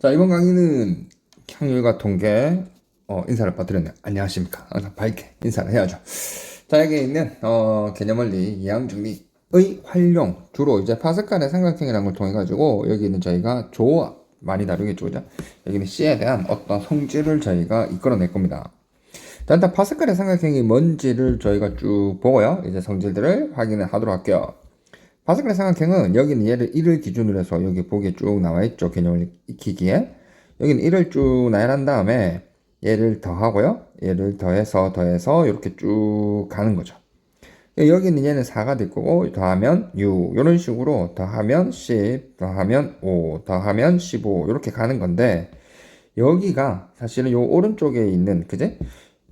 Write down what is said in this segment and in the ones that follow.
자, 이번 강의는 확률과 통계, 인사를 빠뜨렸네요. 안녕하십니까. 항상 밝게 인사를 해야죠. 자, 여기 있는, 개념원리, 이항정리의 활용. 주로 이제 파스칼의 삼각형이라는 걸 통해가지고, 여기는 저희가 조합, 많이 다루겠죠. 그죠? 여기는 C에 대한 어떤 성질을 저희가 이끌어낼 겁니다. 자, 일단 파스칼의 삼각형이 뭔지를 저희가 쭉 보고요. 이제 성질들을 확인을 하도록 할게요. 파스칼의 삼각형은 여기는 얘를 1을 기준으로 해서 여기 보기에 쭉 나와 있죠. 개념을 익히기에. 여기는 1을 쭉 나열한 다음에 얘를 더하고요. 얘를 더해서 이렇게 쭉 가는 거죠. 여기는 얘는 4가 될 거고 더하면 6 이런 식으로 더하면 10 더하면 5 더하면 15 이렇게 가는 건데 여기가 사실은 요 오른쪽에 있는 그제?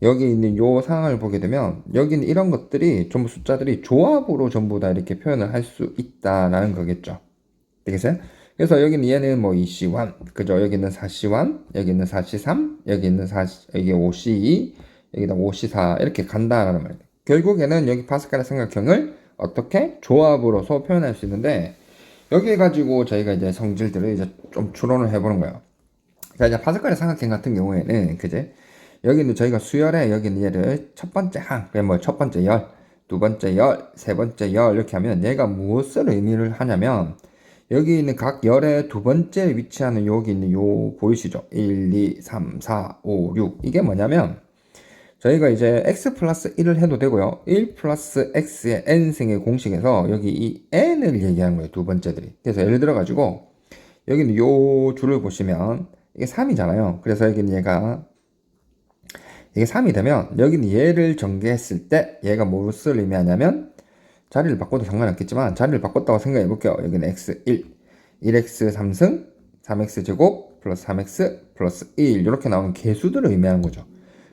여기 있는 요 상황을 보게 되면 여기는 이런 것들이 전부 숫자들이 조합으로 전부 다 이렇게 표현을 할 수 있다라는 거겠죠. 되겠어요? 그래서 여기는 얘는 뭐 2C1, 그죠? 여기는 4C1, 여기는 4C3, 여기는 4, 여기 5C2, 여기다 5C4 이렇게 간다라는 말이에요. 결국에는 여기 파스칼의 삼각형을 어떻게 조합으로서 표현할 수 있는데 여기 가지고 저희가 이제 성질들을 이제 좀 추론을 해보는 거예요. 자, 이제 파스칼의 삼각형 같은 경우에는 그제? 여기는 저희가 수열에 여기는 얘를 첫 번째 항, 뭐 첫 번째 열, 두 번째 열, 세 번째 열 이렇게 하면 얘가 무엇을 의미를 하냐면 여기 있는 각 열의 두 번째 위치하는 여기 있는 요 보이시죠? 1, 2, 3, 4, 5, 6 이게 뭐냐면 저희가 이제 x 플러스 1을 해도 되고요. 1 플러스 x의 n승의 공식에서 여기 이 n을 얘기하는 거예요. 두 번째들이. 그래서 예를 들어 가지고 여기는 요 줄을 보시면 이게 3이잖아요. 그래서 여기는 얘가 이게 3이 되면 여기는 얘를 전개했을 때 얘가 무엇을 의미하냐면 자리를 바꿔도 상관없겠지만 자리를 바꿨다고 생각해 볼게요. 여기는 x1, 1x 3승, 3x 제곱 플러스 3x 플러스 1 이렇게 나오는 개수들을 의미하는 거죠.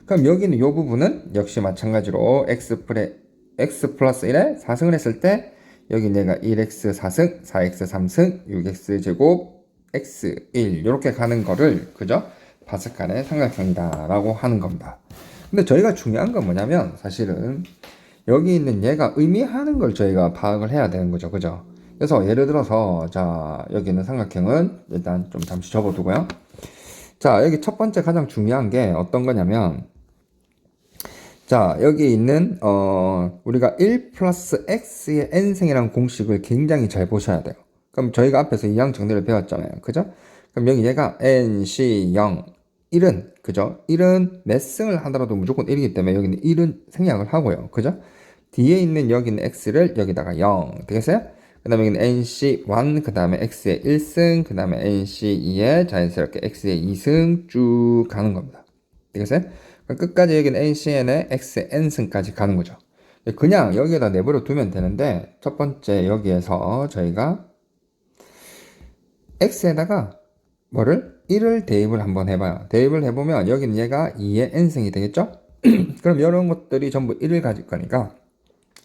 그럼 여기는 이 부분은 역시 마찬가지로 x 플러스 1에 4승을 했을 때 여기 얘가 1x 4승, 4x 3승, 6x 제곱, x 1 이렇게 가는 거를 그죠? 파스칼의 삼각형이다 라고 하는 겁니다. 근데 저희가 중요한 건 뭐냐면 사실은 여기 있는 얘가 의미하는 걸 저희가 파악을 해야 되는 거죠. 그죠? 그래서 예를 들어서 자 여기 있는 삼각형은 일단 좀 잠시 접어두고요. 자 여기 첫 번째 가장 중요한 게 어떤 거냐면 자 여기 있는 우리가 1 플러스 x의 n승이라는 공식을 굉장히 잘 보셔야 돼요. 그럼 저희가 앞에서 이항 정리를 배웠잖아요. 그죠? 그럼 여기 얘가 nc 0 1은 그죠? 1은 몇 승을 하더라도 무조건 1이기 때문에 여기는 1은 생략을 하고요. 그죠? 뒤에 있는 여기는 x를 여기다가 0 되겠어요? 그 다음에 여기는 nc1 그 다음에 x의 1승 그 다음에 nc2에 자연스럽게 x의 2승 쭉 가는 겁니다. 되겠어요? 끝까지 여기는 ncn에 x의 n승까지 가는 거죠. 그냥 여기에다 내버려 두면 되는데 첫 번째 여기에서 저희가 x에다가 뭐를? 1을 대입을 한번 해봐요. 대입을 해보면 여기는 얘가 2의 n승이 되겠죠? 그럼 이런 것들이 전부 1을 가질 거니까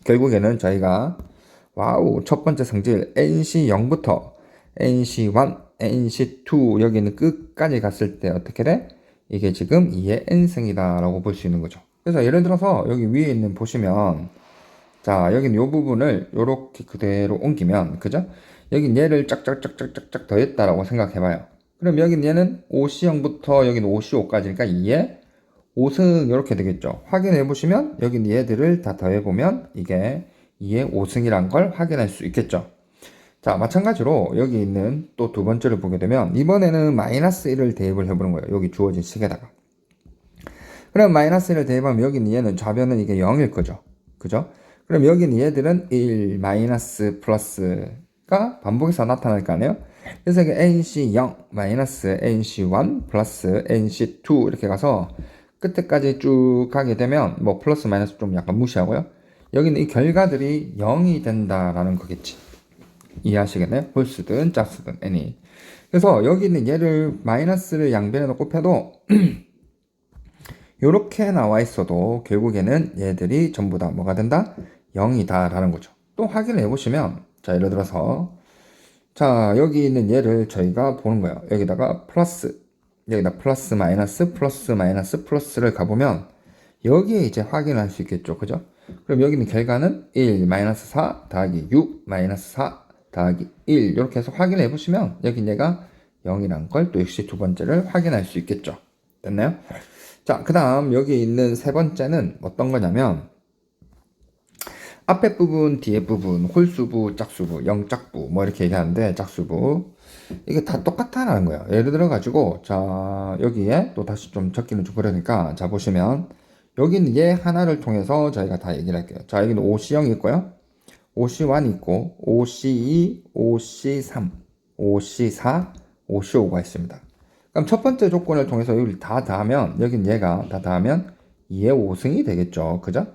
결국에는 저희가 와우 첫 번째 성질 nc0부터 nc1, nc2 여기는 끝까지 갔을 때 어떻게 돼? 이게 지금 2의 n승이다 라고 볼 수 있는 거죠. 그래서 예를 들어서 여기 위에 있는 보시면 자 여기는 이 부분을 이렇게 그대로 옮기면 그죠? 여긴 얘를 짝짝짝짝짝짝 더했다라고 생각해봐요. 그럼 여긴 얘는 5C0부터 여기는 5C5까지니까 2에 5승 이렇게 되겠죠. 확인해 보시면 여기는 얘들을 다 더해보면 이게 2의 5승이란 걸 확인할 수 있겠죠. 자 마찬가지로 여기 있는 또 두 번째를 보게 되면 이번에는 마이너스 1을 대입을 해보는 거예요. 여기 주어진 식에다가. 그럼 마이너스 1을 대입하면 여기는 얘는 좌변은 이게 0일 거죠. 그죠? 그럼 여기는 얘들은 1 마이너스 플러스가 반복해서 나타날 거 아니에요? 그래서 이게 nc0 마이너스 nc1 플러스 nc2 이렇게 가서 끝에까지 쭉 가게 되면 뭐 플러스 마이너스 좀 약간 무시하고요. 여기는 이 결과들이 0이 된다라는 거겠지. 이해하시겠나요? 홀수든 짝수든 any. 그래서 여기 있는 얘를 마이너스를 양변에 놓고 펴도 이렇게 나와 있어도 결국에는 얘들이 전부 다 뭐가 된다? 0이다 라는 거죠. 또 확인을 해보시면 자 예를 들어서 자 여기 있는 얘를 저희가 보는 거예요. 여기다가 플러스 여기다 플러스 마이너스 플러스 마이너스 플러스를 가보면 여기에 이제 확인할 수 있겠죠. 그죠? 그럼 여기는 결과는 1 마이너스 4 더하기 6 마이너스 4 더하기 1 이렇게 해서 확인해 보시면 여기 얘가 0이란 걸 또 역시 두 번째를 확인할 수 있겠죠. 됐나요? 자, 그 다음 여기 있는 세 번째는 어떤 거냐면 앞에 부분, 뒤에 부분, 홀수부, 짝수부, 영짝부 뭐 이렇게 얘기하는데 짝수부 이게 다 똑같다라는 거예요. 예를 들어 가지고 자 여기에 또 다시 좀 적기는 좀 그러니까 자 보시면 여기는 얘 하나를 통해서 저희가 다 얘기를 할게요. 자 여기는 OC0이 있고요. OC1 있고 OC2, OC3, OC4, OC5가 있습니다. 그럼 첫 번째 조건을 통해서 여기를 다 더하면 여긴 얘가 다 더하면 2의 5승이 되겠죠. 그죠?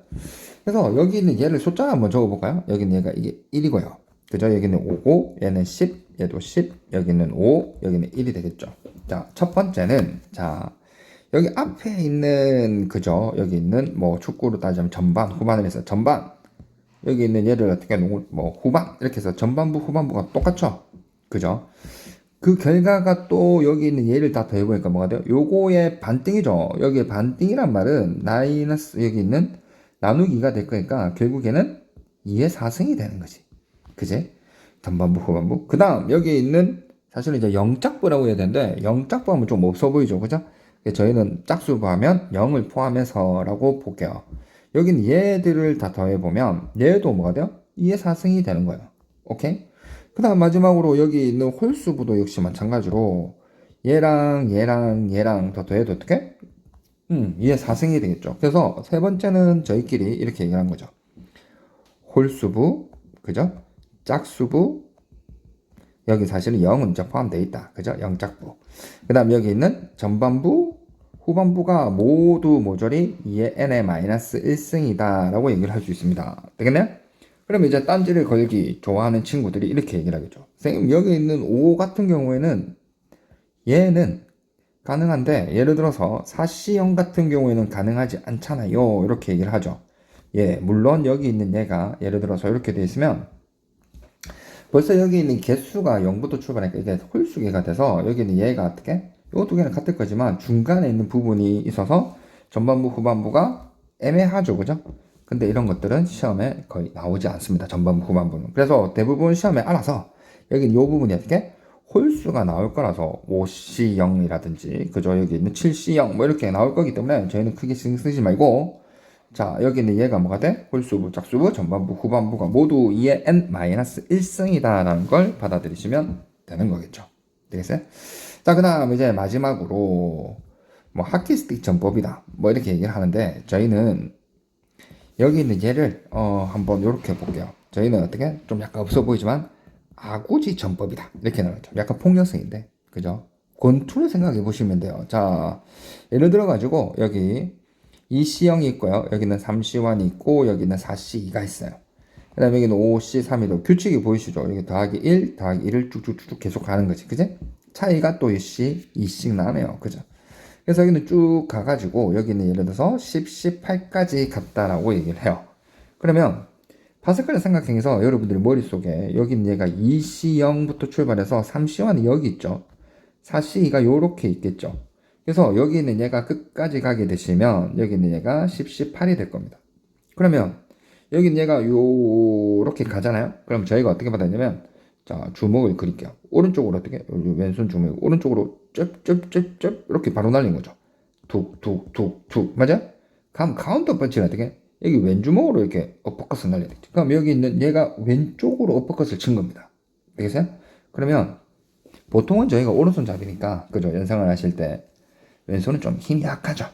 그래서 여기 있는 얘를 숫자 한번 적어볼까요? 여기는 얘가 이게 1이고요. 그죠? 여기는 5고 얘는 10, 얘도 10, 여기는 5, 여기는 1이 되겠죠. 자, 첫 번째는 자 여기 앞에 있는 그죠? 여기 있는 뭐 축구로 따지면 전반, 후반을 해서 전반 여기 있는 얘를 어떻게 뭐 후반 이렇게 해서 전반부, 후반부가 똑같죠? 그죠? 그 결과가 또 여기 있는 얘를 다 더해보니까 뭐가 돼요? 요거의 반띵이죠. 여기에 반띵이란 말은 마이너스 여기 있는 나누기가 될 거니까 결국에는 2의 4승이 되는 거지. 그지? 전반부, 후반부. 그 다음 여기 있는 사실은 이제 영짝부라고 해야 되는데 영짝부 하면 좀 없어 보이죠. 그죠? 저희는 짝수부 하면 0을 포함해서라고 볼게요. 여기는 얘들을 다 더해보면 얘도 뭐가 돼요? 2의 4승이 되는 거예요. 오케이? 그 다음 마지막으로 여기 있는 홀수부도 역시 마찬가지로 얘랑 더 더해도 어떻게? 2의 4승이 되겠죠. 그래서 세 번째는 저희끼리 이렇게 얘기한 거죠. 홀수부, 그죠? 짝수부, 여기 사실은 0은 이제 포함되어 있다. 그죠? 영짝부. 그 다음 여기 있는 전반부, 후반부가 모두 모조리 2의 n의 마이너스 1승이다 라고 얘기를 할 수 있습니다. 되겠네요? 그럼 이제 딴지를 걸기 좋아하는 친구들이 이렇게 얘기를 하겠죠. 선생님 여기 있는 5 같은 경우에는 얘는 가능한데 예를 들어서 4C0 같은 경우에는 가능하지 않잖아요. 이렇게 얘기를 하죠. 예, 물론 여기 있는 얘가 예를 들어서 이렇게 돼 있으면 벌써 여기 있는 개수가 0부터 출발하니까 이게 홀수개가 돼서 여기 있는 얘가 어떻게? 요 두 개는 같을 거지만 중간에 있는 부분이 있어서 전반부 후반부가 애매하죠. 그죠? 근데 이런 것들은 시험에 거의 나오지 않습니다. 전반부 후반부는. 그래서 대부분 시험에 알아서 여기 요 부분이 어떻게? 홀수가 나올 거라서 5C0이라든지 그죠? 여기 있는 7C0 뭐 이렇게 나올 거기 때문에 저희는 크게 신경 쓰지 말고 자 여기 있는 얘가 뭐가 돼? 홀수부, 짝수부, 전반부, 후반부가 모두 2의 n-1승이다 라는 걸 받아들이시면 되는 거겠죠. 되겠어요? 자 그 다음 이제 마지막으로 뭐 하키스틱 전법이다 뭐 이렇게 얘기를 하는데 저희는 여기 있는 얘를 한번 이렇게 볼게요. 저희는 어떻게 좀 약간 없어 보이지만 아구지 전법이다 이렇게 나오죠. 약간 폭력성인데 그죠? 권투를 생각해 보시면 돼요. 자 예를 들어 가지고 여기 2C0이 있고요. 여기는 3C1이 있고 여기는 4C2가 있어요. 그 다음에 여기는 5C3이도 규칙이 보이시죠? 여기 더하기 1, 더하기 1을 쭉쭉쭉 계속 가는 거지. 그지? 차이가 또 1C, 2씩 나네요. 그죠? 그래서 여기는 쭉 가가지고 여기는 예를 들어서 10, 18까지 갔다라고 얘기를 해요. 그러면 파스칼의 삼각형에서 여러분들 머릿속에 여기 있는 얘가 2C0부터 출발해서 3C1이 여기 있죠. 4C2가 요렇게 있겠죠. 그래서 여기 있는 얘가 끝까지 가게 되시면 여기 있는 얘가 10, 18이 될 겁니다. 그러면 여기 있는 얘가 요렇게 가잖아요. 그럼 저희가 어떻게 받았냐면 자 주먹을 그릴게요. 오른쪽으로 어떻게 왼손 주먹 오른쪽으로 쩝쩝쩝쩝 이렇게 바로 날린 거죠. 툭툭툭툭 맞아? 그럼 카운터 펀치는 어떻게? 여기 왼주먹으로 이렇게 어퍼컷을 날려야 되죠. 그럼 여기 있는 얘가 왼쪽으로 어퍼컷을 친 겁니다. 되겠어요? 그러면 보통은 저희가 오른손잡이니까 그죠? 연상을 하실 때 왼손은 좀 힘이 약하죠.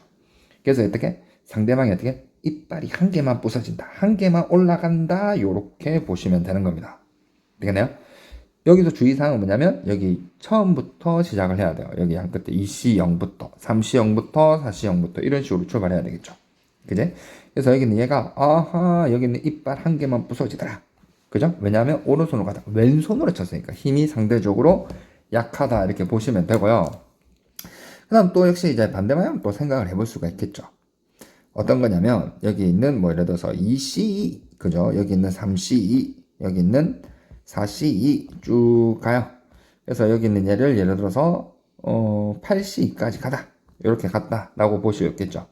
그래서 어떻게? 상대방이 어떻게? 이빨이 한 개만 부서진다. 한 개만 올라간다. 요렇게 보시면 되는 겁니다. 되겠나요? 여기서 주의사항은 뭐냐면 여기 처음부터 시작을 해야 돼요. 여기 한 끝에 2C0부터 3C0부터 4C0부터 이런 식으로 출발해야 되겠죠. 그제? 그래서 여기는 얘가 아하 여기는 이빨 한 개만 부서지더라. 그죠? 왜냐하면 오른손으로 가다 왼손으로 쳤으니까 힘이 상대적으로 약하다 이렇게 보시면 되고요. 그 다음 또 역시 이제 반대 방향 또 생각을 해볼 수가 있겠죠. 어떤 거냐면 여기 있는 뭐 예를 들어서 2C2 그죠? 여기 있는 3C2 여기 있는 4C2 쭉 가요. 그래서 여기 있는 얘를 예를 들어서 8C2까지 가다 이렇게 갔다 라고 볼 수 있겠죠.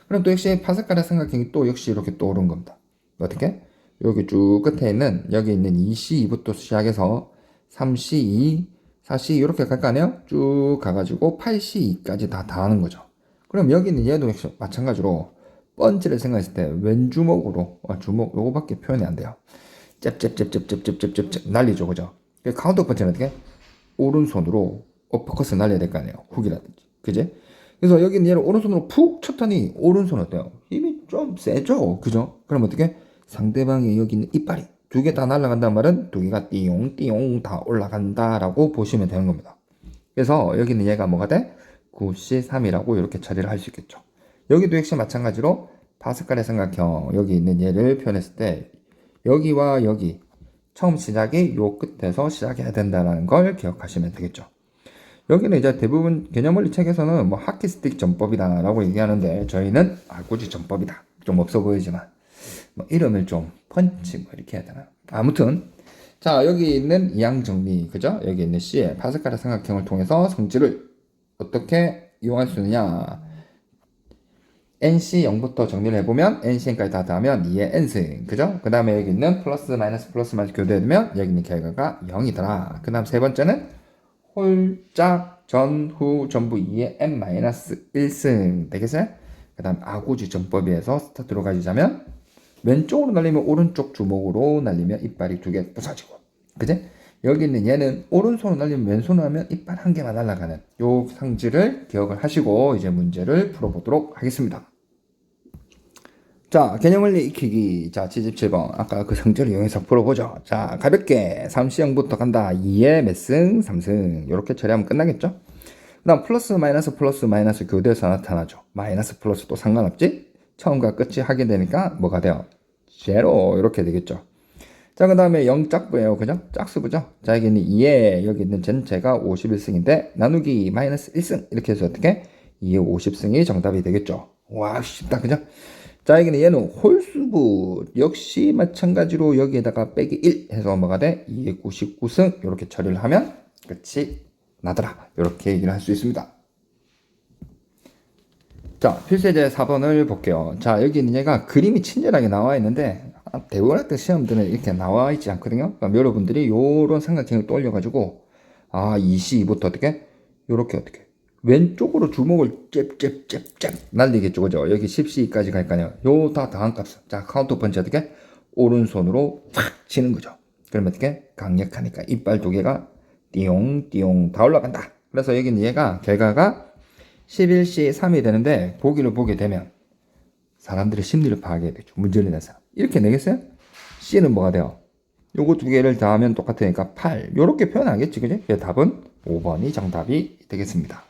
그럼 또 역시 파스칼의 삼각형이 또 역시 이렇게 또 오른 겁니다. 어떻게? 여기 쭉 끝에 있는 여기 있는 2C2부터 시작해서 3C2 4C 이렇게 갈 거 아니에요? 쭉 가가지고 8C2까지 다 더하는 거죠. 그럼 여기는 얘도 역시 마찬가지로 번지를 생각했을 때 왼주먹으로 주먹 요거밖에 표현이 안 돼요. 잽잽잽잽잽잽잽잽 날리죠, 그죠? 카운터 번지는 어떻게? 오른손으로 어퍼컷을 날려야 될 거 아니에요. 훅이라든지, 그지? 그래서 여기는 얘를 오른손으로 푹 쳤더니 오른손 어때요? 힘이 좀 세죠, 그죠? 그럼 어떻게? 상대방이 여기 있는 이빨이 두 개 다 날아간다는 말은 두 개가 띠용띠용 다 올라간다라고 보시면 되는 겁니다. 그래서 여기는 얘가 뭐가 돼? 9C3이라고 이렇게 처리를 할 수 있겠죠. 여기도 역시 마찬가지로 파스칼의 삼각형 여기 있는 얘를 표현했을 때 여기와 여기 처음 시작이 요 끝에서 시작해야 된다는 걸 기억하시면 되겠죠. 여기는 이제 대부분 개념원리 책에서는 뭐 하키스틱 전법이다라고 얘기하는데 저희는 아구지 전법이다. 좀 없어 보이지만 뭐 이름을 좀 펀치 뭐 이렇게 해야 되나? 아무튼 자 여기 있는 이항 정리 그죠? 여기 있는 C의 파스칼의 삼각형을 통해서 성질을 어떻게 이용할 수 있느냐? NC 0부터 정리를 해보면 NCN까지 다 더하면 2의 N승 그죠? 그 다음에 여기 있는 플러스 마이너스 교대해두면 여기 있는 결과가 0이더라. 그 다음 세 번째는 홀짝 전후 전부 2의 N-1승 되겠어요? 그 다음 아구지 전법에서 스타트로 가지자면 왼쪽으로 날리면 오른쪽 주먹으로 날리면 이빨이 두 개 부서지고 그지? 여기 있는 얘는 오른손으로 날리면 왼손으로 하면 이빨 한 개만 날아가는 요 상지를 기억을 하시고 이제 문제를 풀어보도록 하겠습니다. 자, 개념원리 익히기. 자, 77번. 아까 그 성질을 이용해서 풀어보죠. 자, 가볍게 3C형부터 간다. 2의 몇 승? 3승. 이렇게 처리하면 끝나겠죠? 그 다음 플러스 마이너스 교대에서 나타나죠. 마이너스 플러스도 상관없지? 처음과 끝이 하게 되니까 뭐가 돼요? 제로. 이렇게 되겠죠. 자, 그 다음에 0짝부예요. 그죠? 짝수부죠? 자, 여기 있는 2에 여기 있는 전체가 51승인데 나누기 마이너스 1승. 이렇게 해서 어떻게? 2의 50승이 정답이 되겠죠. 와, 쉽다. 그죠? 자, 여기는 얘는 홀수부 역시 마찬가지로 여기에다가 빼기 1 해서 뭐가 돼? 2의 99승 이렇게 처리를 하면 끝이 나더라. 이렇게 얘기를 할 수 있습니다. 자, 필수예제 4번을 볼게요. 자, 여기 있는 얘가 그림이 친절하게 나와 있는데 대부분 학교 시험들은 이렇게 나와 있지 않거든요. 그럼 여러분들이 요런 삼각형을 떠올려가지고 2C2부터 어떻게? 요렇게 어떻게? 왼쪽으로 주먹을 잽잽잽잽 날리겠죠, 그죠? 여기 10C까지 갈 거아니에요. 요 다 더한 값. 자, 카운터 펀치 어떻게? 오른손으로 팍 치는 거죠. 그러면 어떻게? 강력하니까 이빨 두 개가 띠용띠용 다 올라간다. 그래서 여기는 얘가 결과가 11C3이 되는데 보기를 보게 되면 사람들의 심리를 파악해야 되죠. 문제를 낸 사람. 이렇게 내겠어요? C는 뭐가 돼요? 요거 두 개를 더하면 똑같으니까 8. 요렇게 표현하겠지, 그죠? 답은 5번이 정답이 되겠습니다.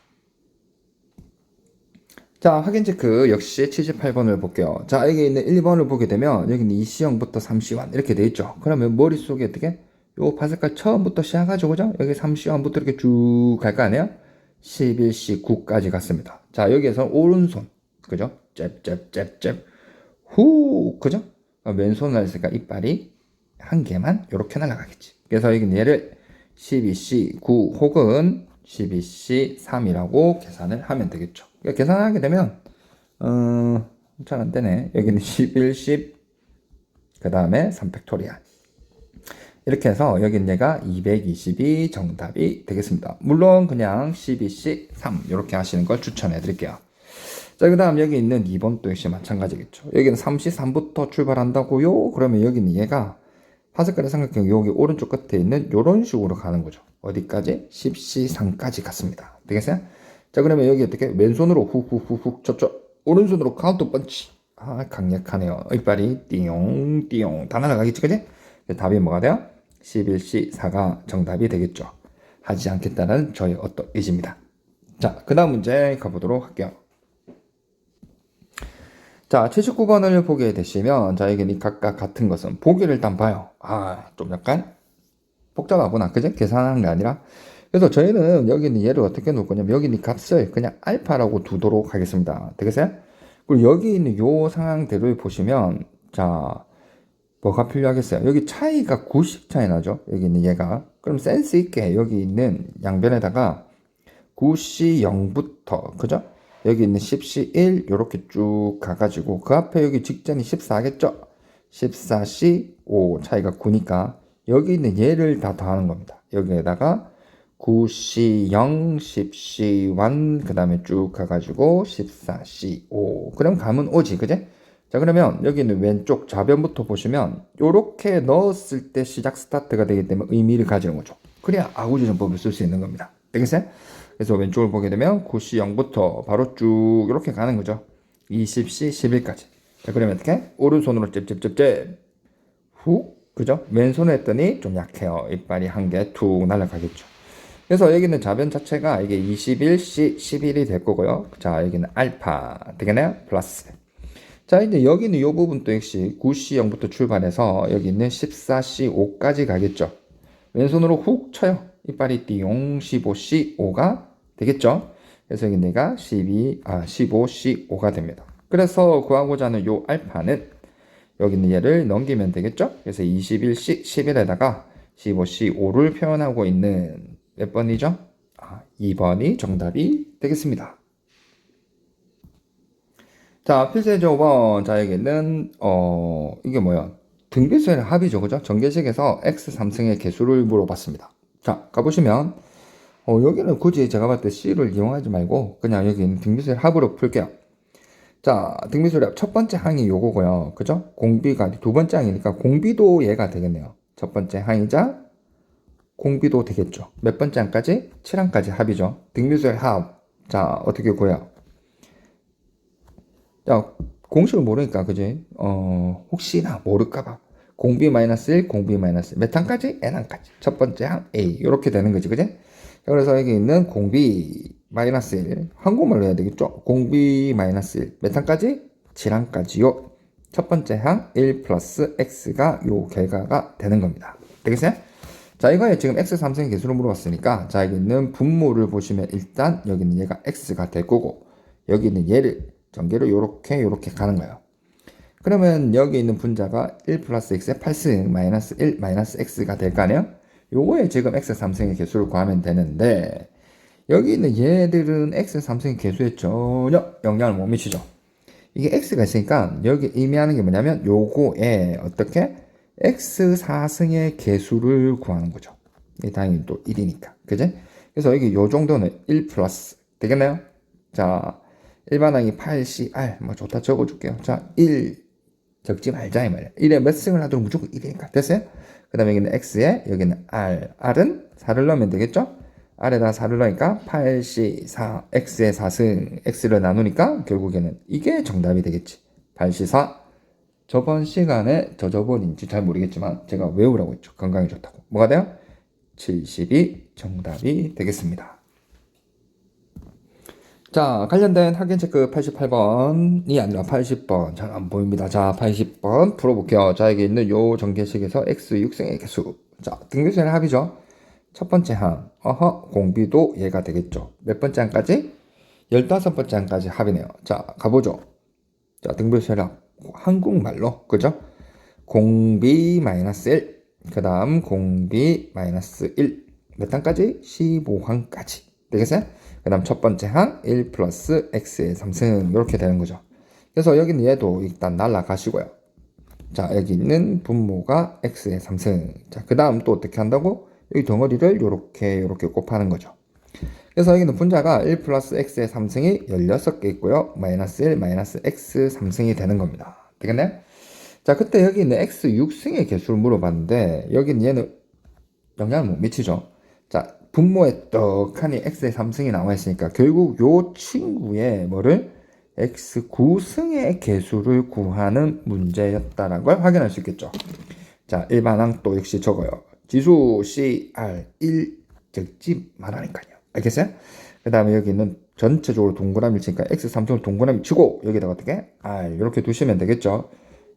자, 확인 체크 역시 78번을 볼게요. 자, 여기 있는 1번을 보게 되면 여기는 2C형부터 3C1 이렇게 돼 있죠. 그러면 머릿속에 어떻게? 요 파스칼 처음부터 시작하죠, 그죠? 여기 3C1부터 이렇게 쭉 갈 거 아니에요? 11C9까지 갔습니다. 자, 여기에서 오른손, 그죠? 잽잽잽잽 후, 그죠? 왼손을 했으니까 이빨이 한 개만 이렇게 날아가겠지. 그래서 여기는 얘를 12C9 혹은 12C3이라고 계산을 하면 되겠죠. 그러니까 계산을 하게 되면 잘 안되네. 여기는 11, 10, 그 다음에 3팩토리알 이렇게 해서 여기는 얘가 220이 정답이 되겠습니다. 물론 그냥 12C3 이렇게 하시는 걸 추천해 드릴게요. 자, 그 다음 여기 있는 2번도 역시 마찬가지겠죠. 여기는 3C3부터 출발한다고요. 그러면 여기는 얘가 파스칼의 삼각형 여기 오른쪽 끝에 있는 이런 식으로 가는 거죠. 어디까지? 10C3까지 갔습니다. 되겠어요? 자, 그러면 여기 어떻게? 왼손으로 훅훅훅훅 저쪽 오른손으로 카운터 펀치. 강력하네요. 이빨이 띠용 다 날아가겠지, 그지? 답이 뭐가 돼요? 11C4가 정답이 되겠죠. 하지 않겠다는 저의 어떤 의지입니다. 자, 그 다음 문제 가보도록 할게요. 자, 79번을 보게 되시면, 자, 여기 각각 같은 것은 보기를 일단 봐요. 좀 약간 복잡하구나. 그죠? 계산하는 게 아니라. 그래서 저희는 여기는 얘를 어떻게 놓을 거냐면, 여기 있는 값을 그냥 알파라고 두도록 하겠습니다. 되겠어요? 그리고 여기 있는 요 상황들을 보시면, 자, 뭐가 필요하겠어요? 여기 차이가 9씩 차이 나죠? 여기 있는 얘가. 그럼 센스 있게 여기 있는 양변에다가 9C0부터, 그죠? 여기 있는 10C1 요렇게 쭉 가가지고 그 앞에 여기 직전이 14겠죠? 14C5 차이가 9니까 여기 있는 얘를 다 더하는 겁니다. 여기에다가 9C0, 10C1, 그 다음에 쭉 가가지고 14C5. 그럼 감은 오지, 그제? 자, 그러면 여기는 왼쪽 좌변부터 보시면 요렇게 넣었을 때 시작 스타트가 되기 때문에 의미를 가지는 거죠. 그래야 아구지정법을 쓸 수 있는 겁니다. 되겠어요? 그래서 왼쪽을 보게 되면 9C0부터 바로 쭉 이렇게 가는 거죠. 20C, 11까지. 자, 그러면 어떻게? 오른손으로 잽잽잽잽 훅, 그죠? 왼손으로 했더니 좀 약해요. 이빨이 한 개 툭 날아가겠죠. 그래서 여기는 좌변 자체가 이게 21C, 11이 될 거고요. 자, 여기는 알파 되겠나요? 플러스. 자, 이제 여기는 이 부분도 역시 9C0부터 출발해서 여기 있는 14C5까지 가겠죠. 왼손으로 훅 쳐요. 이빨이 띠용 15C5가 되겠죠. 그래서 여기 내가 15C5가 됩니다. 그래서 구하고자 하는 요 알파는 여기 있는 얘를 넘기면 되겠죠. 그래서 21C, 11에다가 15C5를 표현하고 있는 몇 번이죠? 2번이 정답이 되겠습니다. 자, 필수예제 5번. 자, 여기는, 이게 뭐야? 등비수의 합이죠. 그죠? 전개식에서 x3승의 개수를 물어봤습니다. 자, 가보시면, 여기는 굳이 제가 봤을 때 C를 이용하지 말고, 그냥 여기 있는 등비수의 합으로 풀게요. 자, 등비수의 합. 첫 번째 항이 요거고요. 그죠? 공비가 두 번째 항이니까 공비도 얘가 되겠네요. 첫 번째 항이자 공비도 되겠죠. 몇 번째 항까지? 7항까지 합이죠. 등비수의 합. 자, 어떻게 구해요? 자, 공식을 모르니까, 그지? 혹시나 모를까봐. 공비 마이너스 1, 공비 마이너스 1. 몇 항까지? n항까지. 첫 번째 항 A. 이렇게 되는 거지, 그지? 그래서 여기 있는 공비 마이너스 1. 한국말로 해야 되겠죠? 공비 마이너스 1. 몇 항까지? 7항까지요. 첫 번째 항 1 플러스 x가 요 결과가 되는 겁니다. 되겠어요? 자, 이거에 지금 x3승의 개수를 물어봤으니까, 자, 여기 있는 분모를 보시면 일단 여기 있는 얘가 x가 될 거고, 여기 있는 얘를 전개로 요렇게 가는 거예요. 그러면 여기 있는 분자가 1 플러스 x의 8승 마이너스 1 마이너스 x가 될 거 아니에요? 요거에 지금 x3승의 개수를 구하면 되는데, 여기 있는 얘들은 x3승의 개수에 전혀 영향을 못 미치죠. 이게 x가 있으니까 여기 의미하는 게 뭐냐면 요거에 어떻게 x4승의 개수를 구하는 거죠. 이게 당연히 또 1이니까. 그지? 그래서 여기 요 정도는 1 플러스 되겠나요? 자, 일반항이 8CR 뭐 좋다 적어줄게요. 자, 1 적지 말자 이 말이야. 1에 몇 승을 하도록 무조건 1이니까. 됐어요? 그 다음에 여기는 X에 여기는 R. R은 4를 넣으면 되겠죠? R에다 4를 넣으니까 8C4 X에 4승 X를 나누니까 결국에는 이게 정답이 되겠지. 8C4. 저번 시간에 저저번인지 잘 모르겠지만 제가 외우라고 했죠. 건강에 좋다고. 뭐가 돼요? 70이 정답이 되겠습니다. 자, 관련된 확인 체크 88번이 아니라 80번. 잘 안 보입니다. 자, 80번 풀어볼게요. 자, 여기 있는 요 전개식에서 x6승의 개수. 자, 등비수의 합이죠. 첫 번째 항. 공비도 얘가 되겠죠. 몇 번째 항까지? 15번째 항까지 합이네요. 자, 가보죠. 자, 등비수의 합. 한국말로. 그죠? 공비 마이너스 1. 그 다음 공비 마이너스 1. 몇 항까지? 15항까지. 되겠어요? 그 다음 첫 번째 항 1 플러스 x의 3승 이렇게 되는 거죠. 그래서 여기는 얘도 일단 날라가시고요. 자, 여기 있는 분모가 x의 3승. 자, 그 다음 또 어떻게 한다고? 여기 덩어리를 요렇게 곱하는 거죠. 그래서 여기는 분자가 1 플러스 x의 3승이 16개 있고요. 마이너스 1 마이너스 x 3승이 되는 겁니다. 되겠나요? 자, 그때 여기 있는 x 6승의 개수를 물어봤는데 여기는 얘는 영향을 못 미치죠. 자, 분모에 떡하니 x의 3승이 나와 있으니까 결국 요 친구의 뭐를 x 9승의 개수를 구하는 문제였다라는 걸 확인할 수 있겠죠. 자, 일반항 또 역시 적어요. 지수 CR 1 적지 말라니까요. 알겠어요? 그 다음에 여기는 전체적으로 동그라미를 치니까 x 3승을 동그라미 치고 여기다가 어떻게 R 이렇게 두시면 되겠죠.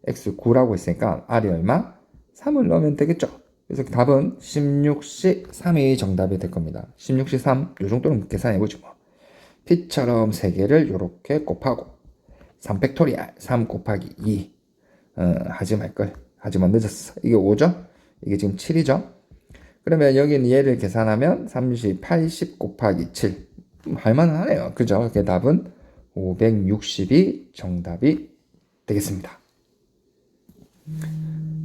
x 9라고 했으니까 R이 얼마? 3을 넣으면 되겠죠. 그래서 답은 16C 3이 정답이 될 겁니다. 16C 3, 요 정도는 계산해보죠. 뭐. P처럼 3개를 요렇게 곱하고 3팩토리알 3 곱하기 2 하지 말걸. 하지만 늦었어. 이게 5죠? 이게 지금 7이죠? 그러면 여기는 얘를 계산하면 30, 80 곱하기 7 할만은 하네요. 그죠? 그게 답은 560이 정답이 되겠습니다.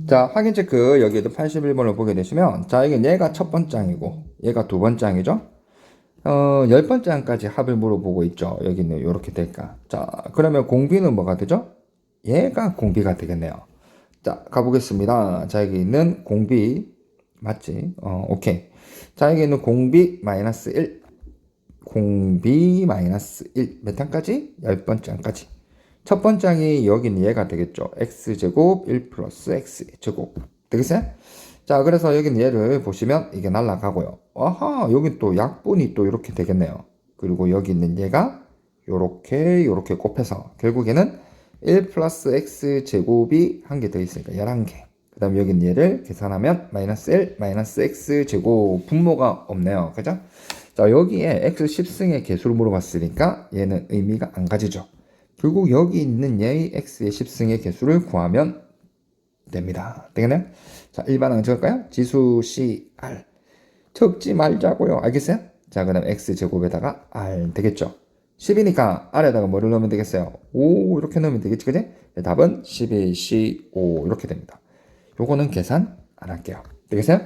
자, 확인 체크 여기에도 81번을 보게 되시면 자, 이게 얘가 첫 번째 항이고 얘가 두 번째 항이죠. 10번째 항까지 합을 물어보고 있죠. 여기는 이렇게 될까. 자, 그러면 공비는 뭐가 되죠? 얘가 공비가 되겠네요. 자, 가보겠습니다. 자, 여기 있는 공비, 맞지? 오케이. 자, 여기 있는 공비 마이너스 1. 공비 마이너스 1. 몇 항까지? 10번째 항까지. 첫 번째 항이 여기는 얘가 되겠죠. x제곱 1 플러스 x제곱. 되겠어요? 자, 그래서 여기는 얘를 보시면 이게 날라가고요. 아하, 여기 또 약분이 또 이렇게 되겠네요. 그리고 여기 있는 얘가 요렇게 곱해서 결국에는 1 플러스 x 제곱이 한 개 더 있으니까 11개. 그 다음 여기 있는 얘를 계산하면 마이너스 1 마이너스 x 제곱 분모가 없네요. 그죠? 자, 여기에 x 10승의 개수를 물어봤으니까 얘는 의미가 안 가지죠. 결국 여기 있는 얘의 x의 10승의 개수를 구하면 됩니다. 되겠나요? 자, 일반항 적을까요? 지수 CR. 적지 말자고요. 알겠어요? 자, 그 다음 x제곱에다가 r 되겠죠? 10이니까 r에다가 뭐를 넣으면 되겠어요? 5 이렇게 넣으면 되겠지, 그지? 답은 11C5 이렇게 됩니다. 요거는 계산 안 할게요. 되겠어요?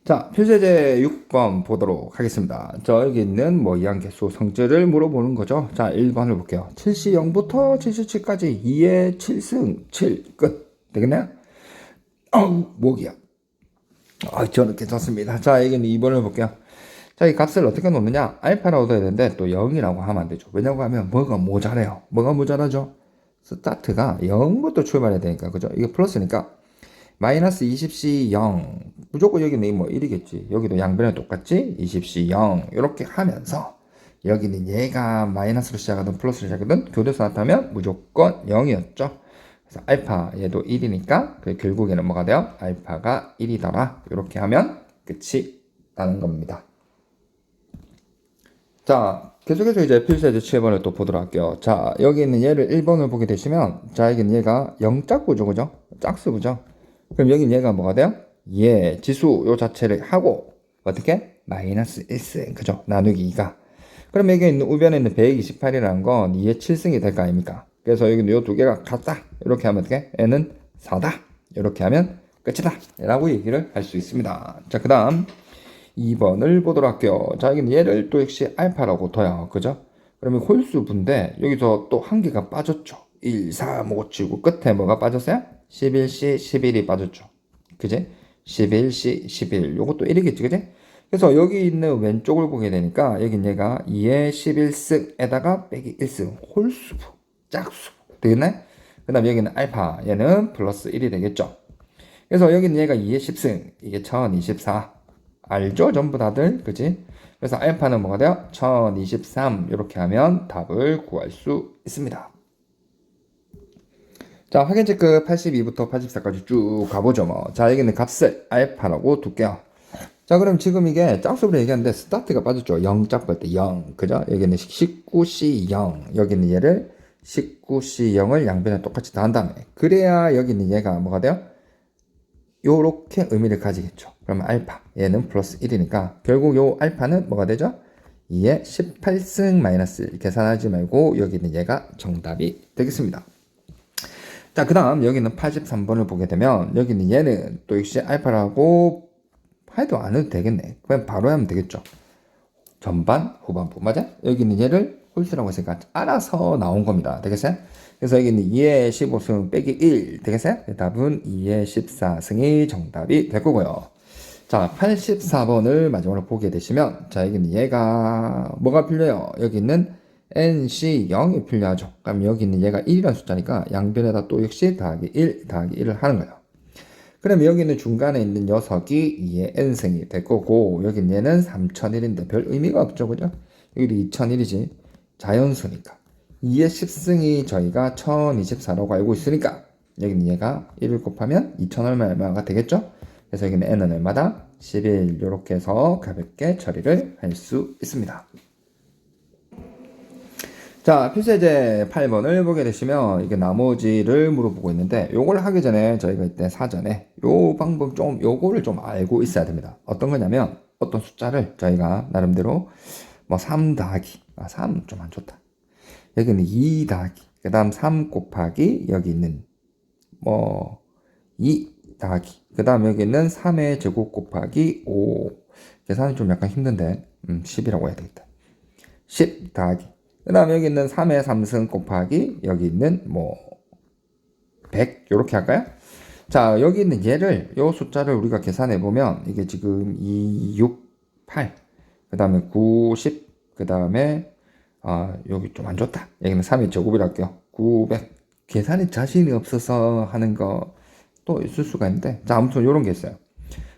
자, 표제제 6번 보도록 하겠습니다. 저 여기 있는 뭐 이항계수 성질을 물어보는 거죠. 자, 1번을 볼게요. 7시 0부터 77까지 2의 7승 7 끝. 되겠나요? 목이야. 저는 괜찮습니다. 자, 여기는 2번을 볼게요. 자, 이 값을 어떻게 놓느냐? 알파라고 넣어야 되는데 또 0이라고 하면 안 되죠. 왜냐고 하면 뭐가 모자라요. 뭐가 모자라죠? 스타트가 0부터 출발해야 되니까, 그죠? 이게 플러스니까 마이너스 20C 0 무조건 여기는 뭐 1이겠지. 여기도 양변에 똑같지? 20C 0 이렇게 하면서 여기는 얘가 마이너스로 시작하든 플러스로 시작하든 교대서 나타나면 무조건 0이었죠. 그래서 알파 얘도 1이니까 결국에는 뭐가 돼요? 알파가 1이더라. 이렇게 하면 끝이 나는 겁니다. 자, 계속해서 이제 필수제 7번을 또 보도록 할게요. 자, 여기 있는 얘를 1번을 보게 되시면 자, 여기는 얘가 0짝수죠, 그죠? 짝수죠. 그럼 여긴 얘가 뭐가 돼요? 얘 지수 요 자체를 하고 어떻게? 마이너스 1승, 그죠? 나누기 2가. 그럼 여기 있는 우변에 있는 128이라는 건 2의 7승이 될 거 아닙니까? 그래서 여기는 요 두 개가 같다. 이렇게 하면 어떻게? 얘는 4다. 이렇게 하면 끝이다. 라고 얘기를 할 수 있습니다. 자, 그 다음 2번을 보도록 할게요. 자, 여기는 얘를 또 역시 알파라고 둬요. 그죠? 그러면 홀수분데 여기서 또 한 개가 빠졌죠. 1, 3, 5, 7, 9 끝에 뭐가 빠졌어요? 11C 11이 빠졌죠. 그지? 11C 11 요것도 1이겠지, 그지? 그래서 여기 있는 왼쪽을 보게 되니까 여긴 얘가 2의 11승에다가 빼기 1승 홀수부 짝수부 되겠나요? 그 다음 여기는 알파 얘는 플러스 1이 되겠죠. 그래서 여기는 얘가 2의 10승 이게 1024 알죠? 전부 다들 그지? 그래서 알파는 뭐가 돼요? 1023 이렇게 하면 답을 구할 수 있습니다. 자, 확인 체크 82부터 84까지 쭉 가보죠, 뭐. 자, 여기는 값을 알파라고 둘게요. 자, 그럼 지금 이게 짝수로 얘기하는데 스타트가 빠졌죠. 0 짝볼 때 0. 그죠? 여기는 19C 0. 여기는 얘를 19C 0을 양변에 똑같이 더한 다음에. 그래야 여기는 얘가 뭐가 돼요? 요렇게 의미를 가지겠죠. 그러면 알파. 얘는 플러스 1이니까 결국 요 알파는 뭐가 되죠? 2의 18승 마이너스 1. 계산하지 말고 여기는 얘가 정답이 되겠습니다. 자, 그 다음 여기는 83번을 보게 되면 여기는 얘는 또 역시 알파라고 해도 안 해도 되겠네. 그냥 바로 하면 되겠죠. 전반, 후반부. 맞아? 여기는 얘를 홀수라고 했으니까 알아서 나온 겁니다. 되겠어요? 그래서 여기는 2의 15승 빼기 1 되겠어요? 답은 2의 14승이 정답이 될 거고요. 자, 84번을 마지막으로 보게 되시면 자, 여기는 얘가 뭐가 필요해요? 여기 있는 NC 0이 필요하죠. 그럼 여기 있는 얘가 1이라는 숫자니까 양변에다 또 역시 더하기 1 더하기 1을 하는 거예요. 그럼 여기는 중간에 있는 녀석이 2의 n승이 될 거고 여기 얘는 3001인데 별 의미가 없죠, 그죠? 여기도 2001이지. 자연수니까 2의 10승이 저희가 1024라고 알고 있으니까 여기는 얘가 1을 곱하면 2000 얼마가 되겠죠? 그래서 여기는 n은 얼마다? 11 이렇게 해서 가볍게 처리를 할 수 있습니다. 자, 필수예제 8번을 보게 되시면 이게 나머지를 물어보고 있는데 요걸 하기 전에 저희가 이때 사전에 요 방법 요거를 좀 알고 있어야 됩니다. 어떤 거냐면 어떤 숫자를 저희가 나름대로 뭐 3 더하기 3 좀 안 좋다. 여기는 2 더하기 그 다음 3 곱하기 여기 있는 뭐 2 더하기. 그 다음 여기는 3의 제곱 곱하기 5. 계산이 좀 약간 힘든데 10이라고 해야 되겠다. 10 더하기. 그 다음 여기 있는 3의 3승 곱하기 여기 있는 뭐 100 이렇게 할까요? 자, 여기 있는 얘를 요 숫자를 우리가 계산해 보면 이게 지금 2, 6, 8. 그 다음에 9, 10. 그 다음에 여기 좀 안 좋다. 여기는 3의 제곱이라 할게요. 900. 계산에 자신이 없어서 하는 거 또 있을 수가 있는데, 자, 아무튼 이런 게 있어요.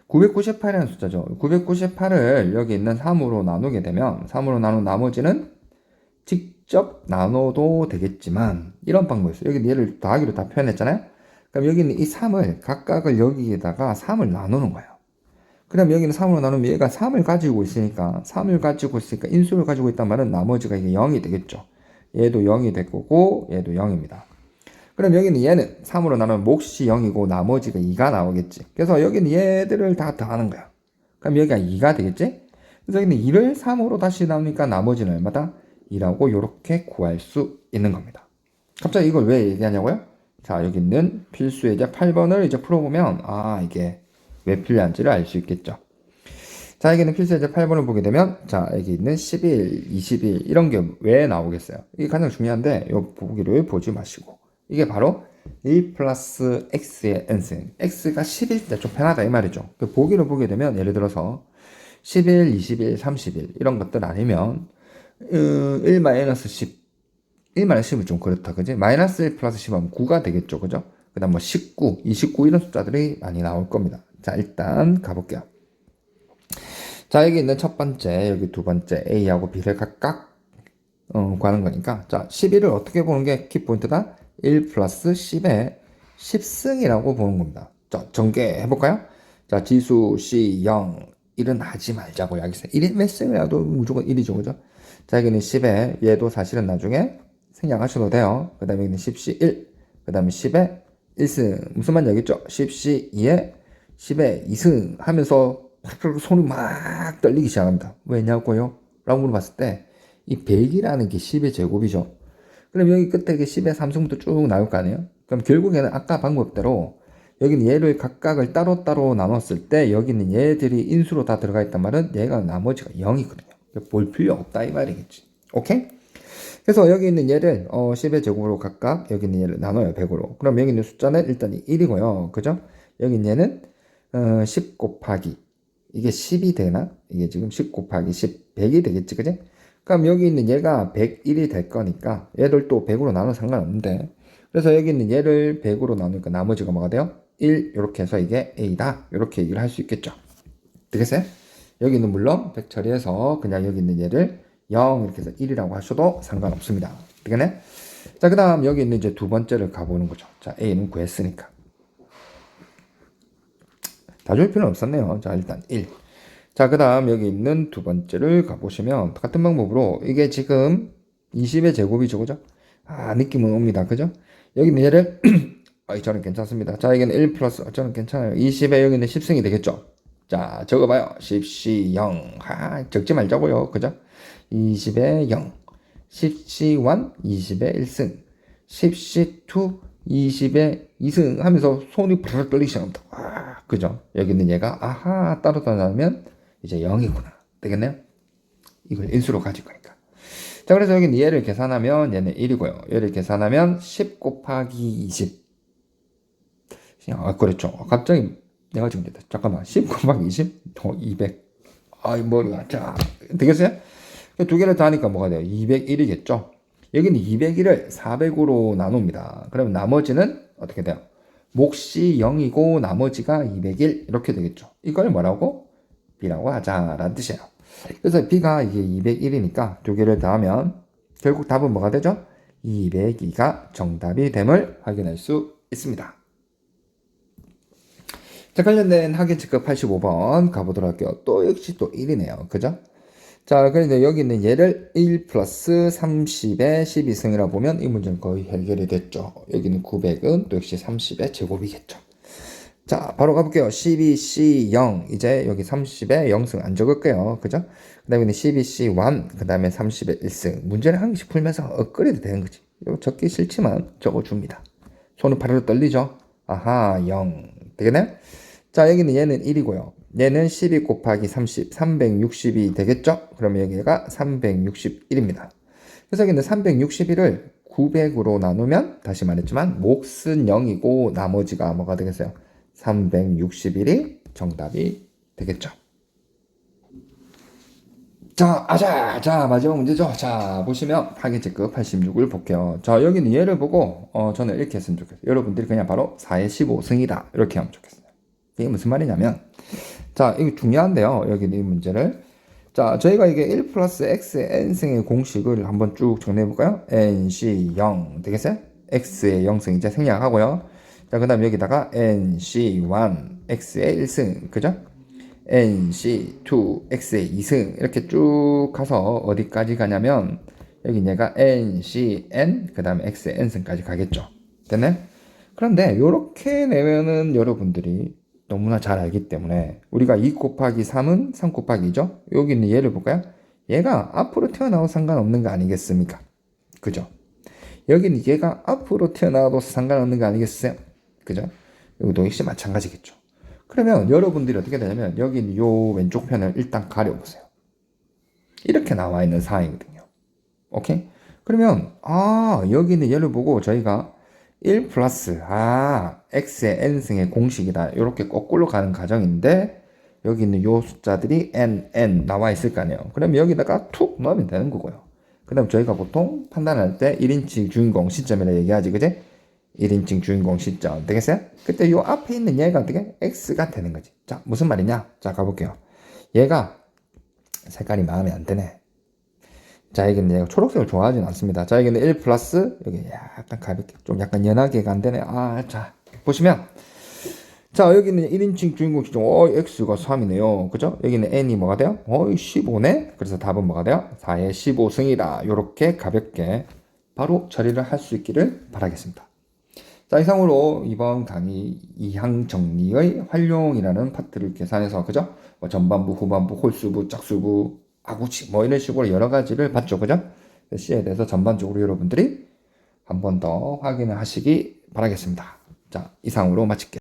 998이라는 숫자죠. 998을 여기 있는 3으로 나누게 되면 3으로 나눈 나머지는 직접 나눠도 되겠지만 이런 방법이 있어요. 여기 얘를 더하기로 다 표현했잖아요. 그럼 여기는 이 3을 각각을 여기에다가 3을 나누는 거예요. 그럼 여기는 3으로 나누면 얘가 3을 가지고 있으니까 인수를 가지고 있단 말은 나머지가 이게 0이 되겠죠. 얘도 0이 될 거고 얘도 0입니다. 그럼 여기는 얘는 3으로 나누면 몫이 0이고 나머지가 2가 나오겠지. 그래서 여기는 얘들을 다 더하는 거야. 그럼 여기가 2가 되겠지? 그래서 여기는 2를 3으로 다시 나누니까 나머지는 얼마다? 2라고 이렇게 구할 수 있는 겁니다. 갑자기 이걸 왜 얘기하냐고요? 자, 여기 있는 필수의 이제 8번을 이제 풀어보면 이게 왜 필요한지를 알 수 있겠죠. 자, 여기는 필수의 이제 8번을 보게 되면 자, 여기 있는 11, 21 이런 게 왜 나오겠어요? 이게 가장 중요한데 이 보기를 보지 마시고 이게 바로 1 플러스 x의 n승. x가 10일 때 좀 편하다 이 말이죠. 그 보기를 보게 되면 예를 들어서 11, 21, 30일 이런 것들 아니면 1 마이너스 10 1 마이너스 10은 좀 그렇다 그지? 마이너스 1 플러스 10하면 9가 되겠죠 그죠? 그 다음 뭐 19, 29 이런 숫자들이 많이 나올 겁니다. 자, 일단 가볼게요. 자, 여기 있는 첫 번째 여기 두 번째 a하고 b를 각각 구하는 거니까 자, 11을 어떻게 보는 게 키포인트다? 1 플러스 10의 10승이라고 보는 겁니다. 자, 전개해볼까요? 자, 지수 C 0 1은 하지 말자고 여기서 1이 몇 승을 해도 무조건 1이죠 그죠? 자, 여기는 10에 얘도 사실은 나중에 생략하셔도 돼요. 그 다음에 여기는 10C 1, 그 다음에 10에 1승 무슨 말인지 알겠죠? 10C 2에 10에 2승 하면서 손이 막 떨리기 시작합니다. 왜냐고요? 라고 물어봤을 때 이 100이라는 게 10의 제곱이죠. 그럼 여기 끝에 10의 3승부터 쭉 나올 거 아니에요? 그럼 결국에는 아까 방법대로 여기는 얘를 각각을 따로따로 나눴을 때 여기는 얘들이 인수로 다 들어가 있단 말은 얘가 나머지가 0이거든요. 볼 필요 없다 이 말이겠지. 오케이? 그래서 여기 있는 얘를 10의 제곱으로 각각 여기 있는 얘를 나눠요 100으로. 그럼 여기 있는 숫자는 일단 1이고요. 그죠? 여기 있는 얘는 10 곱하기 이게 10이 되나? 이게 지금 10 곱하기 10 100이 되겠지 그지? 그럼 여기 있는 얘가 101이 될 거니까 얘를 또 100으로 나눠 상관없는데 그래서 여기 있는 얘를 100으로 나누니까 나머지가 뭐가 돼요? 1 이렇게 해서 이게 A다 이렇게 얘기를 할 수 있겠죠. 되겠어요? 여기는 물론 100 처리해서 그냥 여기 있는 얘를 0 이렇게 해서 1이라고 하셔도 상관없습니다. 되겠네? 자, 그 다음 여기 있는 이제 두 번째를 가보는 거죠. 자, A는 구했으니까 다 줄 필요는 없었네요. 자, 일단 1. 자, 그 다음 여기 있는 두 번째를 가보시면 같은 방법으로 이게 지금 20의 제곱이죠. 그죠? 느낌은 옵니다. 그죠? 여기는 얘를 저는 괜찮습니다. 자, 여기는 1 플러스 저는 괜찮아요. 20에 여기는 10승이 되겠죠. 자, 적어봐요. 10C 0 적지 말자고요. 그죠? 20에 0 10C 1 20에 1승 10C 2 20에 2승 하면서 손이 부르르 떨리기 시작합니다. 그죠? 여기 있는 얘가 따로 나누면 이제 0이구나. 되겠네요? 이걸 인수로 가질 거니까. 자, 그래서 여기는 얘를 계산하면 얘는 1이고요. 얘를 계산하면 10 곱하기 20. 그렇죠. 갑자기 내가 지금 됐다. 잠깐만. 10 곱하기 20? 200. 머리가. 자, 되겠어요? 두 개를 다 하니까 뭐가 돼요? 201이겠죠? 여기는 201을 400으로 나눕니다. 그러면 나머지는 어떻게 돼요? 몫이 0이고 나머지가 201 이렇게 되겠죠. 이걸 뭐라고? B라고 하자라는 뜻이에요. 그래서 B가 이게 201이니까 두 개를 더하면 결국 답은 뭐가 되죠? 202가 정답이 됨을 확인할 수 있습니다. 자, 관련된 학예측급 85번 가보도록 할게요. 또 역시 또 1이네요. 그죠? 자, 그런데 여기 있는 얘를 1 플러스 30의 12승이라 보면 이 문제는 거의 해결이 됐죠. 여기는 900은 또 역시 30의 제곱이겠죠. 자, 바로 가볼게요. 12C 0 이제 여기 30에 0승 안 적을게요. 그죠? 그 다음에 12C 1 그 다음에 30에 1승 문제를 한 개씩 풀면서 엇거려도 되는 거지. 이거 적기 싫지만 적어줍니다. 손은 바로 떨리죠? 0 되겠나요? 자, 여기는 얘는 1이고요. 얘는 12 곱하기 30, 360이 되겠죠? 그러면 여기가 361입니다. 그래서 여기는 361을 900으로 나누면 다시 말했지만 몫은 0이고 나머지가 뭐가 되겠어요? 361이 정답이 되겠죠. 자, 마지막 문제죠. 자, 보시면 파괴제급 86을 볼게요. 자, 여기는 얘를 보고, 저는 이렇게 했으면 좋겠어요. 여러분들이 그냥 바로 4의 15승이다. 이렇게 하면 좋겠어요. 이게 무슨 말이냐면, 자, 이거 중요한데요. 여기는 이 문제를. 자, 저희가 이게 1 플러스 x의 n승의 공식을 한번 쭉 정리해볼까요? nc 0 되겠어요? x의 0승 이제 생략하고요. 자, 그 다음 여기다가 nc 1 x의 1승, 그죠? nc2 x의 2승 이렇게 쭉 가서 어디까지 가냐면 여기 얘가 ncn 그 다음에 x의 n승까지 가겠죠. 됐나요? 그런데 이렇게 내면은 여러분들이 너무나 잘 알기 때문에 우리가 2 곱하기 3은 3 곱하기 2죠. 여기 있는 얘를 볼까요? 얘가 앞으로 튀어나와도 상관없는 거 아니겠습니까? 그죠? 여기는 얘가 앞으로 튀어나와도 상관없는 거 아니겠어요? 그죠? 여기도 역시 마찬가지겠죠. 그러면 여러분들이 어떻게 되냐면 여기 있는 요 왼쪽 편을 일단 가려보세요. 이렇게 나와 있는 사항이거든요. 오케이? 그러면 여기 있는 얘를 보고 저희가 1 플러스 x의 n승의 공식이다. 이렇게 거꾸로 가는 과정인데 여기 있는 요 숫자들이 n 나와 있을 거 아니에요. 그럼 여기다가 툭 넣으면 되는 거고요. 그 다음 저희가 보통 판단할 때 1인칭 주인공 시점이라 얘기하지, 그지? 1인칭 주인공 시점 되겠어요? 그때 요 앞에 있는 얘가 어떻게? x가 되는 거지. 자, 무슨 말이냐? 자, 가볼게요. 얘가 색깔이 마음에 안 드네. 자, 여기는 얘가 초록색을 좋아하진 않습니다. 자, 여기는 1 플러스 여기 약간 가볍게 좀 약간 연하게가 안 되네. 자, 보시면 자, 여기는 1인칭 주인공 시점 x가 3이네요. 그죠? 여기는 n이 뭐가 돼요? 15네. 그래서 답은 뭐가 돼요? 4의 15승이다. 요렇게 가볍게 바로 처리를 할 수 있기를 바라겠습니다. 자, 이상으로 이번 강의 이항 정리의 활용이라는 파트를 계산해서, 그죠? 뭐 전반부, 후반부, 홀수부, 짝수부, 아구치, 뭐 이런 식으로 여러 가지를 봤죠, 그죠? C에 대해서 전반적으로 여러분들이 한 번 더 확인을 하시기 바라겠습니다. 자, 이상으로 마칠게요.